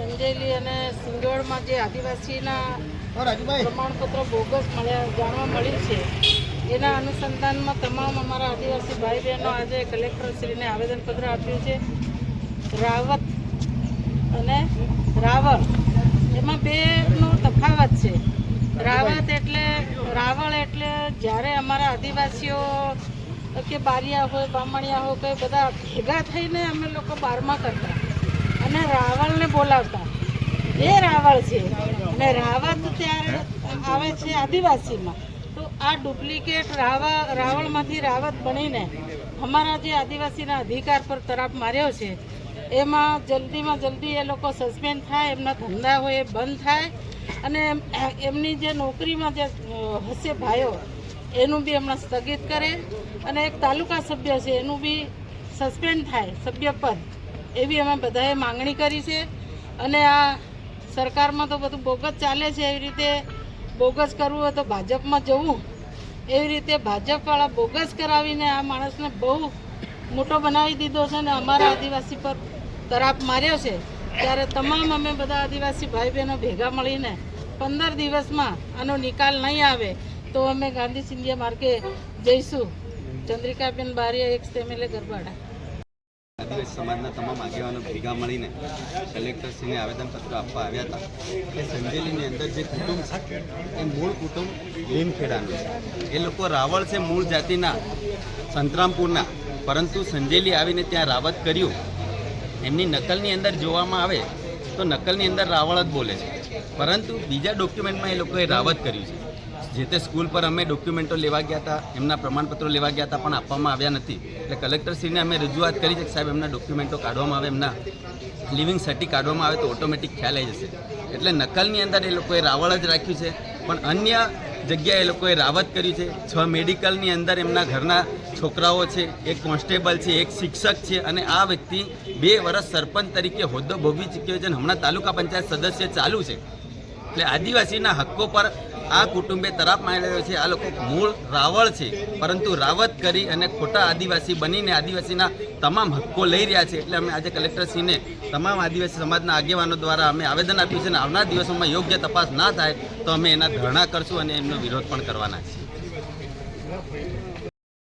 સંજેલી અને સિંગવડમાં જે આદિવાસીના પ્રમાણપત્રો બોગસ જાણવા મળ્યું છે એના અનુસંધાનમાં તમામ અમારા આદિવાસી ભાઈ બહેનો આજે કલેક્ટરશ્રીને આવેદનપત્ર આપ્યું છે. રાવત અને રાવળ એમાં બેનો તફાવત છે. રાવળ એટલે જ્યારે અમારા આદિવાસીઓ કે બારિયા હોય બામણિયા હોય કે બધા ભેગા થઈને અમે લોકો બારમા કરતા અને રાવળને બોલાવતા એ રાવળ છે. અને રાવત ત્યારે આવે છે આદિવાસીમાં. તો આ ડુપ્લિકેટ રાવળમાંથી રાવત બનીને અમારા જે આદિવાસીના અધિકાર પર તરાપ માર્યો છે એમાં જલ્દીમાં જલ્દી એ લોકો સસ્પેન્ડ થાય, એમના ધંધા હોય એ બંધ થાય અને એમની જે નોકરીમાં જે હશે ભાઈઓ એનું બી હમણાં સ્થગિત કરે અને એક તાલુકા સભ્ય છે એનું બી સસ્પેન્ડ થાય સભ્યપદ, એવી અમે બધાએ માંગણી કરી છે. અને આ સરકારમાં તો બધું બોગસ ચાલે છે, એવી રીતે બોગસ કરવું હોય તો ભાજપમાં જવું, એવી રીતે ભાજપવાળા બોગસ કરાવીને આ માણસને બહુ મોટો બનાવી દીધો છે અને અમારા આદિવાસી પર તરાપ માર્યો છે. ત્યારે તમામ અમે બધા આદિવાસી ભાઈ બહેનો ભેગા મળીને 15 દિવસમાં આનો નિકાલ નહીં આવે તો અમે ગાંધી સિંધિયા માર્ગે જઈશું. Chandrikaben Bariya, ex MLA Garbada. આદિવાસી સમાજના તમામ આગેવાનો ભેગા મળીને કલેક્ટરશ્રીને આવેદનપત્ર આપવા આવ્યા હતા કે સંજેલીની અંદર જે કુટુંબ છે એ મૂળ કુટુંબ લીમખેડાનું છે. એ લોકો રાવળ છે, મૂળ જાતિના સંતરામપુરના, પરંતુ સંજેલી આવીને ત્યાં રાવત કર્યું. એમની નકલની અંદર જોવામાં આવે તો નકલની અંદર રાવળ જ બોલે છે, પરંતુ બીજા ડોક્યુમેન્ટમાં એ લોકોએ રાવત કર્યું છે. જે તે સ્કૂલ પર અમે ડોક્યુમેન્ટો લેવા ગયા હતા, એમના પ્રમાણપત્રો લેવા ગયા હતા, પણ આપવામાં આવ્યા નથી. એટલે કલેક્ટરશ્રીને અમે રજૂઆત કરી છે કે સાહેબ એમના ડોક્યુમેન્ટો કાઢવામાં આવે, એમના લિવિંગ સર્ટી કાઢવામાં આવે તો ઓટોમેટિક ખ્યાલ આવી જશે. એટલે નકલની અંદર એ લોકોએ રાવળ જ રાખ્યું છે, પણ અન્ય જગ્યાએ એ લોકોએ રાવત કર્યું છે. 6 મેડિકલની અંદર એમના ઘરના છોકરાઓ છે, એક કોન્સ્ટેબલ છે, એક શિક્ષક છે અને આ વ્યક્તિ 2 વર્ષ સરપંચ તરીકે હોદ્દો ભોગવી ચૂક્યો છે અને હમણાં તાલુકા પંચાયત સદસ્ય ચાલુ છે. એટલે આદિવાસીના હક્કો પર આ કુટુંબે તરાપ માર્યો છે. આ લોકો મૂળ રાવળ છે, પરંતુ રાવત કરી અને ખોટા આદિવાસી બનીને આદિવાસીના તમામ હક્કો લઈ રહ્યા છે. એટલે અમે આજે કલેક્ટરશ્રીને તમામ આદિવાસી સમાજના આગેવાનો દ્વારા અમે આવેદન આપ્યું છે અને આવનાર દિવસોમાં યોગ્ય તપાસ ના થાય તો અમે એના ધરણા કરશું અને એમનો વિરોધ પણ કરવાના છીએ.